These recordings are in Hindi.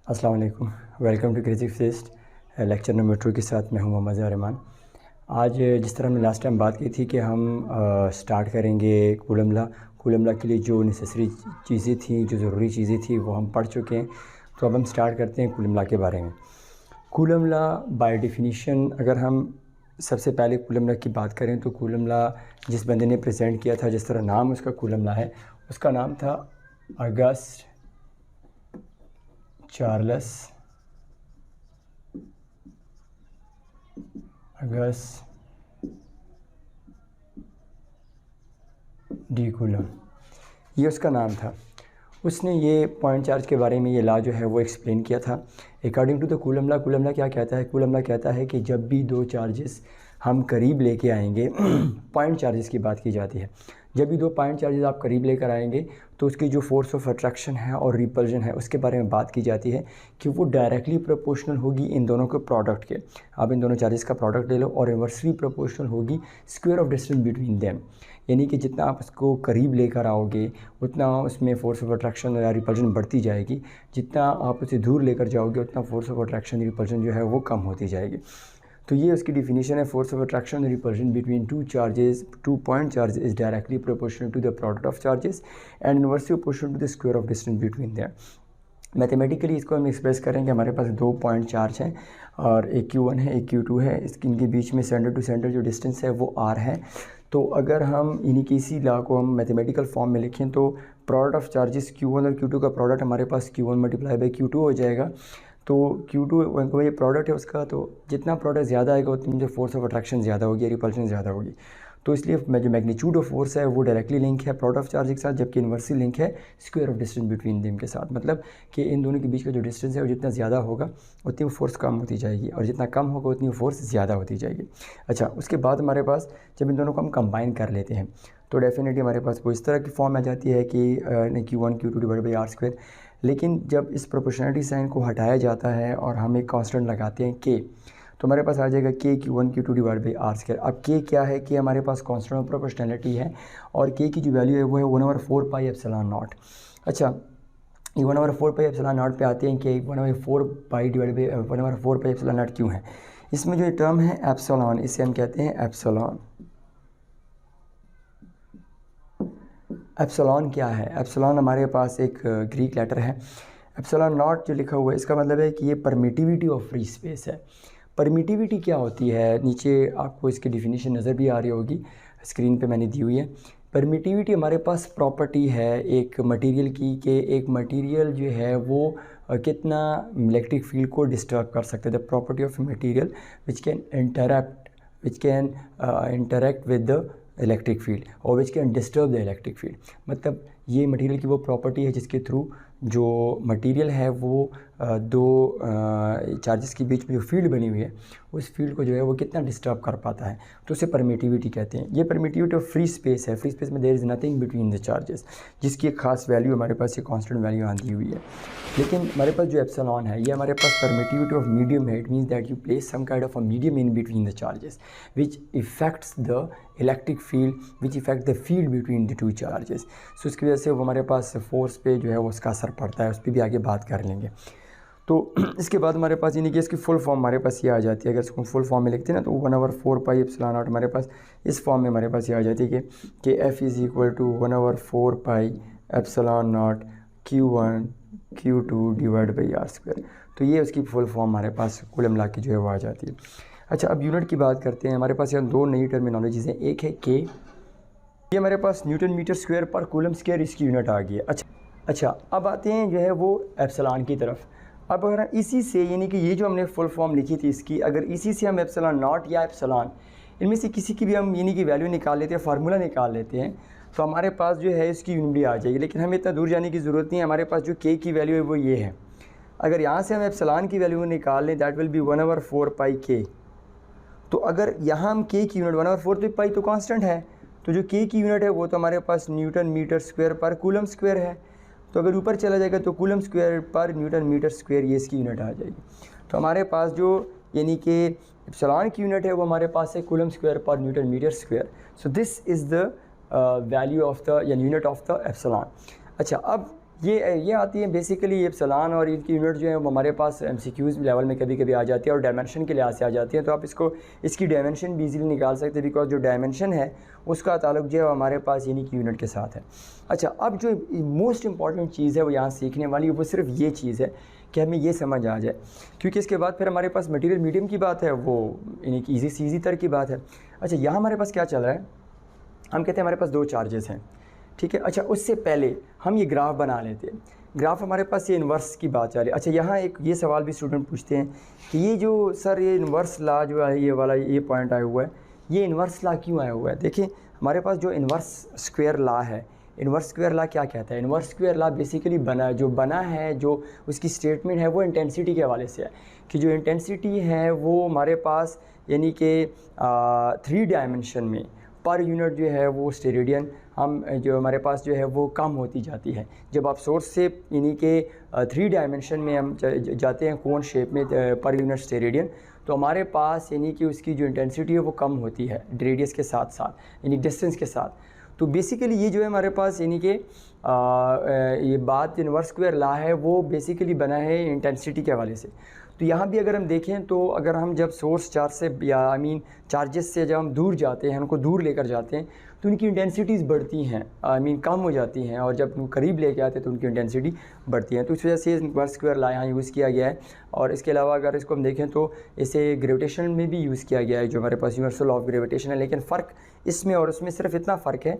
अस्सलाम वालेकुम। Welcome to crazy physicist. Lecture number 2 के साथ मैं हूं मोहम्मद रहमान। आज जिस तरह हमने लास्ट टाइम बात की थी कि हम स्टार्ट करेंगे कूलम लॉ। कूलम लॉ के लिए जो नेसेसरी चीज़ें थी, जो ज़रूरी चीज़ें थी, वो हम पढ़ चुके हैं। तो अब हम स्टार्ट करते हैं कूलम लॉ के बारे में। कूलम लॉ बाय डेफिनीशन, अगर हम सबसे पहले कूलम लॉ की बात करें तो कूलम लॉ जिस बंदे ने प्रेजेंट किया था, जिस तरह नाम उसका कूलम लॉ है, उसका नाम था ऑगस्ट चार्ल्स डी कूलम, ये उसका नाम था। उसने ये पॉइंट चार्ज के बारे में ये लॉ जो है वो एक्सप्लेन किया था। According to the Coulomb law क्या कहता है? कूलम लॉ कहता है कि जब भी दो चार्जेस हम करीब लेके आएंगे पॉइंट चार्जेस की बात की जाती है। जब भी दो पॉइंट चार्जेस आप करीब लेकर आएंगे तो उसकी जो फोर्स ऑफ अट्रैक्शन है और रिपल्जन है उसके बारे में बात की जाती है कि वो डायरेक्टली प्रोपोर्शनल होगी इन दोनों के प्रोडक्ट के। आप इन दोनों चार्जेस का प्रोडक्ट ले लो और इन्वर्सली प्रोपोर्शनल होगी square of distance between them. यानी कि जितना आप उसको करीब लेकर आओगे उतना उसमें फ़ोर्स ऑफ अट्रैक्शन या रिपल्जन बढ़ती जाएगी। जितना आप उसे दूर लेकर जाओगे उतना फ़ोर्स ऑफ अट्रैक्शन रिपल्जन जो है वो कम होती जाएगी। तो ये उसकी डिफिनीशन है। Force of attraction repulsion between two point charges is directly proportional to the product of charges and inversely proportional to the square of distance between them. Mathematically इसको हम एक्सप्रेस करेंगे। हमारे पास दो पॉइंट चार्ज हैं और एक Q1 है, एक Q2 है। इनके बीच में सेंटर टू सेंटर जो डिस्टेंस है वो R है। तो अगर हम इन्हीं की इसी लॉ को हम मैथमेटिकल फॉर्म में लिखें तो प्रोडक्ट ऑफ चार्जेस Q1 और Q2 का प्रोडक्ट हमारे पास Q1 मल्टीप्लाई बाई Q2 हो जाएगा। तो Q2 ये प्रोडक्ट है उसका, तो जितना प्रोडक्ट ज़्यादा आएगा उतनी जो फोर्स ऑफ अट्रैक्शन ज़्यादा होगी, रिपल्शन ज़्यादा होगी। तो इसलिए जो मैग्नीट्यूड ऑफ फोर्स है वो डायरेक्टली लिंक है प्रोडक्ट ऑफ चार्ज के साथ, जबकि इन्वर्सली लिंक है square of distance between them के साथ। मतलब कि इन दोनों के बीच का जो डिस्टेंस है वो जितना ज़्यादा होगा उतनी वो फोर्स कम होती जाएगी और जितना कम होगा उतनी वो फोर्स ज़्यादा होती जाएगी। अच्छा, उसके बाद हमारे पास जब इन दोनों को हम कंबाइन कर लेते हैं तो डेफिनेटली हमारे पास वो इस तरह की फॉर्म आ जाती है कि Q1 Q2 divide by R square. लेकिन जब इस प्रोपोर्शनलिटी साइन को हटाया जाता है और हम एक कांस्टेंट लगाते हैं K, तो हमारे पास आ जाएगा K Q1 Q2 divide by R square. अब K क्या है? कि हमारे पास कांस्टेंट ऑफ प्रोपोर्शनलिटी है और K की जो वैल्यू है वो है 1/4 पाई एप्सिलॉन नॉट। अच्छा, ये 1/4 पाई एप्सिलॉन नॉट पे आते हैं कि 1/4 pi divide by 1/4 pi epsilon not क्यों है? इसमें जो टर्म है एप्सिलॉन, इसे हम कहते हैं एप्सिलॉन। एप्सिलॉन क्या है? एप्सिलॉन हमारे पास एक ग्रीक लेटर है। एप्सिलॉन नॉट जो लिखा हुआ है इसका मतलब है कि ये परमिटिविटी ऑफ फ्री स्पेस है। परमिटिविटी क्या होती है? नीचे आपको इसकी डिफिनीशन नज़र भी आ रही होगी, स्क्रीन पे मैंने दी हुई है। परमिटिविटी हमारे पास प्रॉपर्टी है एक मटेरियल की कि एक मटेरियल जो है वो कितना इलेक्ट्रिक फील्ड को डिस्टर्ब कर सकते हैं। The property of material which can interact with the electric field और which can disturb the electric field. मतलब ये मटेरियल की वो प्रॉपर्टी है जिसके थ्रू जो मटेरियल है वो दो चार्जेस के बीच में जो फील्ड बनी हुई है उस फील्ड को जो है वो कितना डिस्टर्ब कर पाता है, तो उसे परमिटिविटी कहते हैं। ये परमिटिविटी ऑफ फ्री स्पेस है। फ्री स्पेस में there is nothing between the charges, जिसकी एक खास वैल्यू हमारे पास ये कांस्टेंट वैल्यू आती हुई है। लेकिन हमारे पास जो एप्सिलॉन है ये हमारे पास परमिटिविटी ऑफ मीडियम है। It means that you place some kind of a medium in between the charges which effects the electric field which effect the field between the two charges. So इसकी वजह से वो हमारे पास फोर्स पे जो है वो उसका असर पड़ता है। उस पर भी आगे बात कर लेंगे। तो इसके बाद हमारे पास यानी कि इसकी फुल फॉर्म हमारे पास ये आ जाती है। अगर इसको फुल फॉर्म में लिखते हैं ना तो 1/4 पाई एप्सिलॉन नॉट हमारे पास इस फॉर्म में हमारे पास ये आ जाती है कि F is equal to 1/4 pi epsilon not Q1 Q2 divide by R square. तो ये उसकी फुल फॉर्म हमारे पास कूलम लॉ की जो है वो आ जाती है। अच्छा, अब यूनिट की बात करते हैं। हमारे पास यहाँ दो नई टर्मिनोलॉजीज़ हैं। एक है K, ये हमारे पास न्यूटन मीटर स्क्वायर पर कूलम स्क्वायर इसकी यूनिट आ गई है। अच्छा, अब आते हैं जो है वो एप्सिलॉन की तरफ। अब अगर इसी से यानी कि ये जो हमने फुल फॉर्म लिखी थी इसकी, अगर इसी से हम एप्सिलॉन नॉट या एप्सिलॉन इनमें से किसी की भी हम यानी कि वैल्यू निकाल लेते हैं, फार्मूला निकाल लेते हैं, तो हमारे पास जो है इसकी यूनिट आ जाएगी। लेकिन हमें इतना दूर जाने की ज़रूरत नहीं है। हमारे पास जो K की वैल्यू है वो ये है। अगर यहाँ से हम एप्सिलॉन की वैल्यू निकाल लें that will be 1/4 pi K। तो अगर यहाँ हम K की यूनिट 1/4 पाई तो कांस्टेंट है, तो जो K की यूनिट है वो तो हमारे पास न्यूटन मीटर स्क्वायर पर कूलम स्क्वायर है। तो अगर ऊपर चला जाएगा तो कूलम स्क्वायर पर न्यूटन मीटर स्क्वायर ये इसकी यूनिट आ जाएगी। तो हमारे पास जो यानी कि एप्सिलॉन की यूनिट है वो हमारे पास है कूलम स्क्वायर पर newton metre square. So this is the value of the या यूनिट ऑफ द एप्सिलॉन। अच्छा, अब ये आती है बेसिकली एप्सिलॉन, और इनकी यूनिट जो है वो हमारे पास एमसीक्यूज़ लेवल में कभी कभी आ जाती है और डायमेंशन के लिहाज से आ जाती है। तो आप इसकी डायमेंशन भी इजीली निकाल सकते हैं, बिकॉज जो डायमेंशन है उसका ताल्लुक जो है हमारे पास यानी कि यूनिट के साथ है। अच्छा, अब जो मोस्ट इंपॉर्टेंट चीज़ है वो यहाँ सीखने वाली वो सिर्फ ये चीज़ है कि हमें ये समझ आ जाए, क्योंकि इसके बाद फिर हमारे पास मटीरियल मीडियम की बात है, वो यानी कि ईजी से ईजी तर की बात है। अच्छा, यहाँ हमारे पास क्या चल रहा है, हम कहते हैं हमारे पास 2 चार्जेस हैं, ठीक है। अच्छा, उससे पहले हम ये ग्राफ बना लेते हैं। ग्राफ हमारे पास ये इन्वर्स की बात चल रही है। अच्छा, यहाँ एक ये सवाल भी स्टूडेंट पूछते हैं कि ये जो सर ये इन्वर्स ला जो है, ये वाला ये पॉइंट आया हुआ है, ये इन्वर्स ला क्यों आया हुआ है? देखिए, हमारे पास जो इन्वर्स स्क्वायर ला है, इन्वर्स स्क्वायर ला क्या कहता है? इन्वर्स स्क्वायर ला बेसिकली बना है, जो उसकी स्टेटमेंट है वो इंटेंसिटी के हवाले से है कि जो इंटेंसिटी है वो हमारे पास यानी कि 3 डायमेंशन में पर यूनिट जो है वो स्टेरेडियन हम जो हमारे पास जो है वो कम होती जाती है। जब आप सोर्स से यानी कि 3 डायमेंशन में हम जाते हैं कोन शेप में पर यूनिट स्टेरेडियन, तो हमारे पास यानी कि उसकी जो इंटेंसिटी है वो कम होती है रेडियस के साथ साथ, यानी डिस्टेंस के साथ। तो बेसिकली ये जो है हमारे पास यानी कि ये बात इन्वर्स स्क्वायर ला है वो बेसिकली बना है इंटेंसिटी के हवाले से। तो यहाँ भी अगर हम देखें तो अगर हम जब सोर्स चार्ज से या चार्जेस से जब हम दूर जाते हैं, उनको दूर लेकर जाते हैं, तो उनकी इंटेंसिटीज़ बढ़ती हैं, कम हो जाती हैं, और जब उनको करीब लेके आते हैं तो उनकी इंटेंसिटी बढ़ती है। तो इस वजह से इन्वर्स स्क्वायर ला यहाँ यूज़ किया गया है। और इसके अलावा अगर इसको हम देखें तो इसे ग्रेविटेशन में भी यूज़ किया गया है, जो हमारे पास यूनिवर्सल ऑफ ग्रेविटेशन है। लेकिन फ़र्क इसमें और उसमें सिर्फ इतना फ़र्क है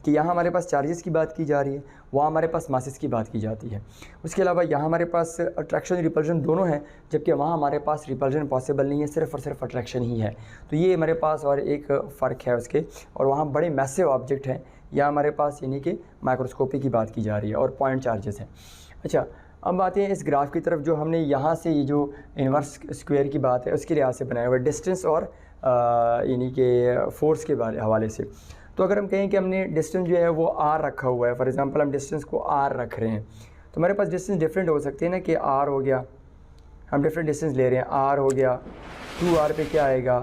कि यहाँ हमारे पास चार्जेस की बात की जा रही है, वहाँ हमारे पास मासेस की बात की जाती है। उसके अलावा यहाँ हमारे पास अट्रैक्शन रिपल्शन दोनों हैं, जबकि वहाँ हमारे पास रिपल्शन पॉसिबल नहीं है, सिर्फ और सिर्फ अट्रैक्शन ही है। तो ये हमारे पास और एक फ़र्क है उसके, और वहाँ बड़े मैसिव ऑब्जेक्ट हैं, यहाँ हमारे पास यानी कि माइक्रोस्कोपी की बात की जा रही है और पॉइंट चार्जेस हैं। अच्छा, अब आते हैं इस ग्राफ की तरफ, जो हमने यहाँ से ये जो इन्वर्स स्क्वायर की बात है उसके लिहाज से बनाया हुआ है, डिस्टेंस और यानी कि फोर्स के हवाले से। तो अगर हम कहें कि हमने डिस्टेंस जो है वो r रखा हुआ है, फॉर एग्जांपल हम डिस्टेंस को r रख रहे हैं, तो हमारे पास डिस्टेंस डिफरेंट हो सकते हैं ना, कि r हो गया, हम डिफरेंट डिस्टेंस ले रहे हैं, r हो गया, 2r पे क्या आएगा,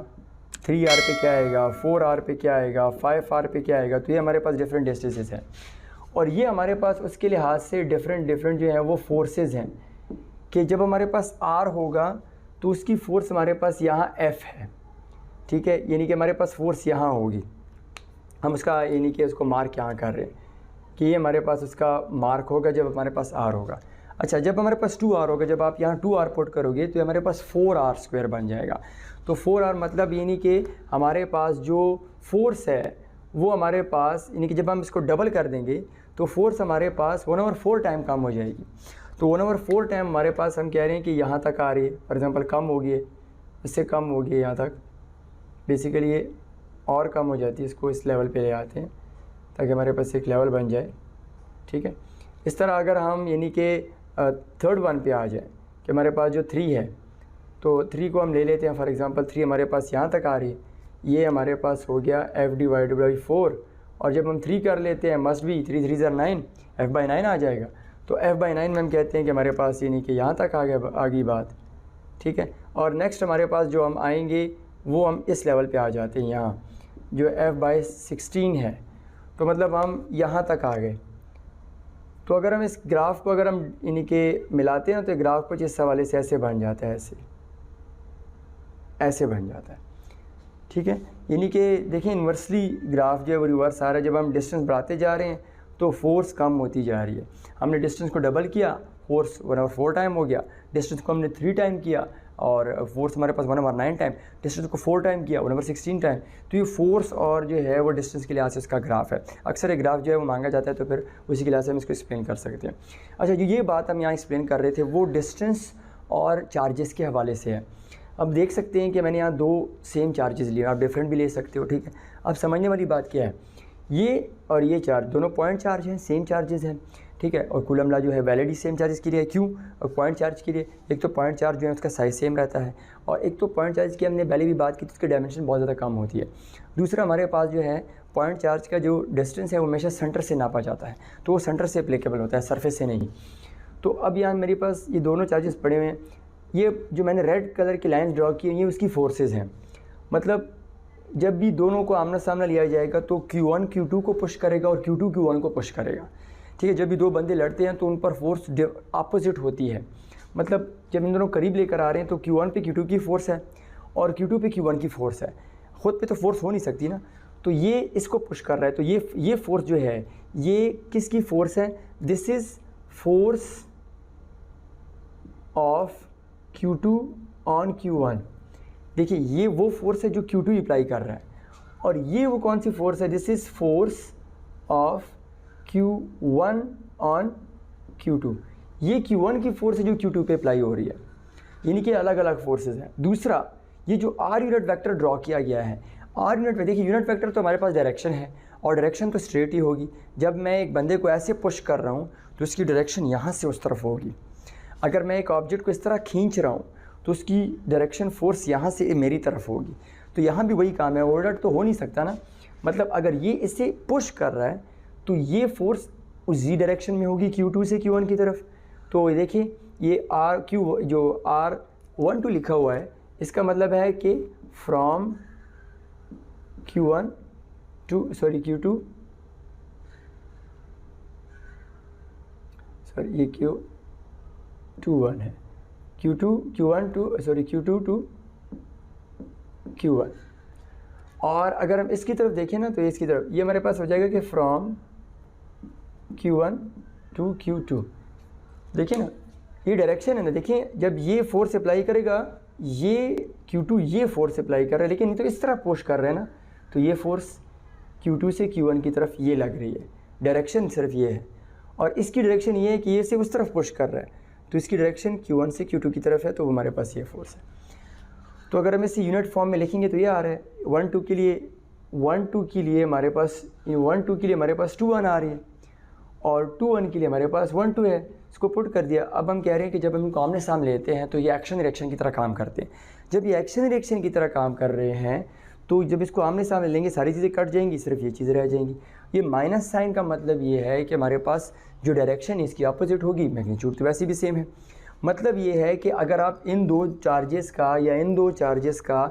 3r पे क्या आएगा, 4r पे क्या आएगा, 5r पे क्या आएगा। तो ये हमारे पास डिफरेंट डिस्टेंसेस हैं, और ये हमारे पास उसके लिहाज से डिफरेंट जो है वो फोर्सेस हैं, कि जब हमारे पास r होगा तो उसकी फ़ोर्स हमारे पास यहाँ f है, ठीक है, यानी कि हमारे पास फ़ोर्स यहाँ होगी, हम उसका यानी कि उसको मार्क यहाँ कर रहे हैं कि ये हमारे पास उसका मार्क होगा जब हमारे पास r होगा। अच्छा, जब हमारे पास 2r होगा, जब आप यहाँ 2r पुट करोगे तो हमारे पास 4r स्क्वायर बन जाएगा। तो 4r मतलब यानी कि हमारे पास जो फोर्स है वो हमारे पास यानी कि जब हम इसको डबल कर देंगे तो फोर्स हमारे पास 1/4 टाइम कम हो जाएगी। तो 1/4 टाइम हमारे पास हम कह रहे हैं कि यहाँ तक आ रही है, फॉर एग्ज़ाम्पल कम हो गई, इससे कम हो गई यहाँ तक, बेसिकली ये और कम हो जाती है, इसको इस लेवल पे ले आते हैं ताकि हमारे पास एक लेवल बन जाए, ठीक है। इस तरह अगर हम यानी कि थर्ड वन पे आ जाए कि हमारे पास जो 3 है, तो 3 को हम ले लेते हैं, फॉर एग्ज़ाम्पल 3 हमारे पास यहाँ तक आ रही है, ये हमारे पास हो गया f/4, और जब हम 3 कर लेते हैं मस्ट भी 3 3 9, f/9 आ जाएगा। तो f/9 में हम कहते हैं कि हमारे पास यानी कि यहाँ तक आ गई बात, ठीक है। और नेक्स्ट हमारे पास जो हम आएंगे वो हम इस लेवल पे आ जाते हैं, यहाँ जो f/16 है, तो मतलब हम यहाँ तक आ गए। तो अगर हम इस ग्राफ को अगर हम यानी कि मिलाते हैं तो ग्राफ कुछ इस हवाले से ऐसे बन जाता है, ऐसे बन जाता है, ठीक है। यानी कि देखिए इन्वर्सली ग्राफ जो है वो रिवर्स आ रहा है, जब हम डिस्टेंस बढ़ाते जा रहे हैं तो फोर्स कम होती जा रही है। हमने डिस्टेंस को डबल किया, फोर्स 1/4 टाइम हो गया, डिस्टेंस को हमने 3 टाइम किया और फोर्स हमारे पास 1/9 टाइम, डिस्टेंस को 4 टाइम किया 1/16 टाइम। तो ये फोर्स और जो है वो डिस्टेंस के लिहाज से इसका ग्राफ है। अक्सर ये ग्राफ जो है वो मांगा जाता है, तो फिर उसी के लिहाज से हम इसको एक्सप्लेन कर सकते हैं। अच्छा, ये बात हम यहाँ एक्सप्लेन कर रहे थे वो डिस्टेंस और चार्जेस के हवाले से है। अब देख सकते हैं कि मैंने यहाँ 2 सेम चार्जेस लिए, आप डिफरेंट भी ले सकते हो, ठीक है। अब समझने वाली बात क्या है, ये और ये चार्ज दोनों पॉइंट चार्ज हैं, सेम चार्जेस हैं, ठीक है। और कूलम लॉ जो है वैलिड ही सेम चार्जेस के लिए है। क्यों? और पॉइंट चार्ज के लिए, एक तो पॉइंट चार्ज जो है उसका साइज़ सेम रहता है, और एक तो पॉइंट चार्ज की हमने पहले भी बात की तो उसकी डायमेंशन बहुत ज़्यादा कम होती है। दूसरा हमारे पास जो है पॉइंट चार्ज का जो डिस्टेंस है वो हमेशा सेंटर से नापा जाता है, तो वो सेंटर से एप्लीकेबल होता है, सरफेस से नहीं। तो अब यहाँ मेरे पास ये दोनों चार्जेस पड़े हुए हैं, ये जो मैंने रेड कलर की लाइन्स ड्रॉ की हैं ये उसकी फोर्सेज हैं। मतलब जब भी दोनों को आमना सामना लिया जाएगा तो Q1 Q2 को पुश करेगा और Q2 Q1 को पुश करेगा। ठीक है। जब भी दो बंदे लड़ते हैं तो उन पर फोर्स अपोजिट होती है, मतलब जब इन दोनों करीब लेकर आ रहे हैं तो Q1 पे Q2 की फ़ोर्स है और Q2 पे Q1 की फ़ोर्स है, खुद पे तो फोर्स हो नहीं सकती ना, तो ये इसको पुश कर रहा है। तो ये फोर्स जो है ये किसकी फ़ोर्स है? This is force of Q2 on Q1। देखिए ये वो फोर्स है जो Q2 अप्लाई कर रहा है, और ये वो कौन सी फोर्स है? This is force of Q1 on Q2। ये Q1 की फोर्स है जो Q2 पे अप्लाई हो रही है, यानी कि अलग अलग फोर्सेस हैं। दूसरा, ये जो R यूनिट वेक्टर ड्रॉ किया गया है, R यूनिट में देखिए यूनिट वेक्टर तो हमारे पास डायरेक्शन है और डायरेक्शन तो स्ट्रेट ही होगी। जब मैं एक बंदे को ऐसे पुश कर रहा हूँ तो उसकी डायरेक्शन यहाँ से उस तरफ होगी। अगर मैं एक ऑब्जेक्ट को इस तरह खींच रहा हूँ तो उसकी डायरेक्शन फोर्स यहाँ से मेरी तरफ होगी। तो यहाँ भी वही काम है, ऑर्डर तो हो नहीं सकता ना, मतलब अगर ये इसे पुश कर रहा है तो ये फोर्स उसी डायरेक्शन में होगी Q2 से Q1 की तरफ। तो देखिए ये RQ जो R12 लिखा हुआ है, इसका मतलब है कि फ्रॉम Q1 टू Q2, ये Q1 है, Q1 टू Q1। और अगर हम इसकी तरफ देखें ना तो इसकी तरफ ये हमारे पास हो जाएगा कि फ्रॉम Q1 टू Q2। देखिए ना ये डायरेक्शन है ना, देखिए जब ये फोर्स अप्लाई करेगा ये Q2 ये फोर्स अप्लाई कर रहा है, लेकिन ये तो इस तरह पुश कर रहे हैं ना, तो ये फोर्स Q2 से Q1 की तरफ ये लग रही है, डायरेक्शन सिर्फ ये है। और इसकी डायरेक्शन ये है कि ये से उस तरफ पुश कर रहा है, तो इसकी डायरेक्शन Q1 से Q2 की तरफ है, तो हमारे पास ये फोर्स है। तो अगर हम इसे यूनिट फॉर्म में लिखेंगे तो ये आ रहा है 1-2 के लिए, 1-2 के लिए हमारे पास 1-2 के लिए हमारे पास 2-1 आ रही है, और 2-1 के लिए हमारे पास 1-2 है। इसको पुट कर दिया। अब हम कह रहे हैं कि जब हम इनको आमने सामने लेते हैं तो ये एक्शन रिएक्शन की तरह काम करते हैं। जब ये एक्शन रिएक्शन की तरह काम कर रहे हैं तो जब इसको आमने सामने लेंगे सारी चीज़ें कट जाएंगी, सिर्फ ये चीज़ें रह जाएंगी। ये माइनस साइन का मतलब ये है कि हमारे पास जो डायरेक्शन है इसकी अपोजिट होगी, मैग्नीट्यूड तो वैसे भी सेम है। मतलब ये है कि अगर आप इन दो चार्जेस का या इन दो चार्जेस का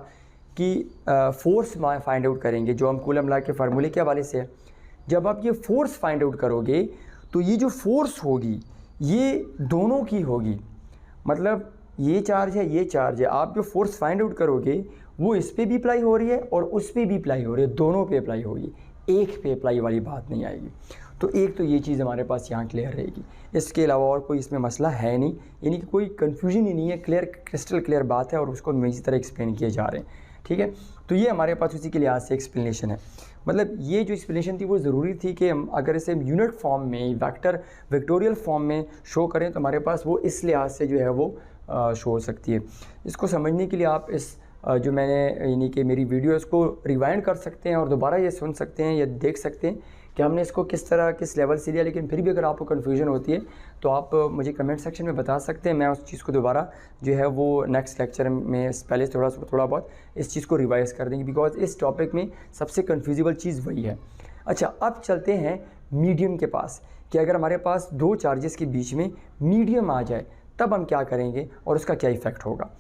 की फोर्स फाइंड आउट करेंगे, जो हम कूलम लॉ के फार्मूले के हवाले से है, जब आप ये फोर्स फाइंड आउट करोगे तो ये जो फोर्स होगी ये दोनों की होगी। मतलब ये चार्ज है, ये चार्ज है, आप जो फोर्स फाइंड आउट करोगे वो इस पे भी अप्लाई हो रही है और उस पे भी अप्लाई हो रही है, दोनों पे अप्लाई होगी, एक पे अप्लाई वाली बात नहीं आएगी। तो एक तो ये चीज़ हमारे पास यहाँ क्लियर रहेगी, इसके अलावा और कोई इसमें मसला है नहीं, यानी कि कोई कन्फ्यूजन ही नहीं है, क्लियर क्रिस्टल क्लियर बात है और उसको हम इसी तरह एक्सप्लेन किए जा रहे हैं। ठीक है, तो ये हमारे पास उसी के लिहाज से एक्सप्लेनेशन है। मतलब ये जो एक्सप्लेनेशन थी वो ज़रूरी थी कि हम अगर इसे यूनिट फॉर्म में वेक्टोरियल फॉर्म में शो करें तो हमारे पास वो इस लिहाज से जो है वो शो हो सकती है। इसको समझने के लिए आप इस जो मैंने यानी कि मेरी वीडियो इसको रिवाइंड कर सकते हैं और दोबारा ये सुन सकते हैं या देख सकते हैं कि हमने इसको किस तरह किस लेवल से लिया। लेकिन फिर भी अगर आपको कन्फ्यूजन होती है तो आप मुझे कमेंट सेक्शन में बता सकते हैं, मैं उस चीज़ को दोबारा जो है वो नेक्स्ट लेक्चर में पहले थोड़ा बहुत इस चीज़ को रिवाइज़ कर देंगे, बिकॉज इस टॉपिक में सबसे कन्फ्यूजिबल चीज़ वही है। अच्छा, अब चलते हैं मीडियम के पास कि अगर हमारे पास दो चार्जेस के बीच में मीडियम आ जाए तब हम क्या करेंगे और उसका क्या इफ़ेक्ट होगा।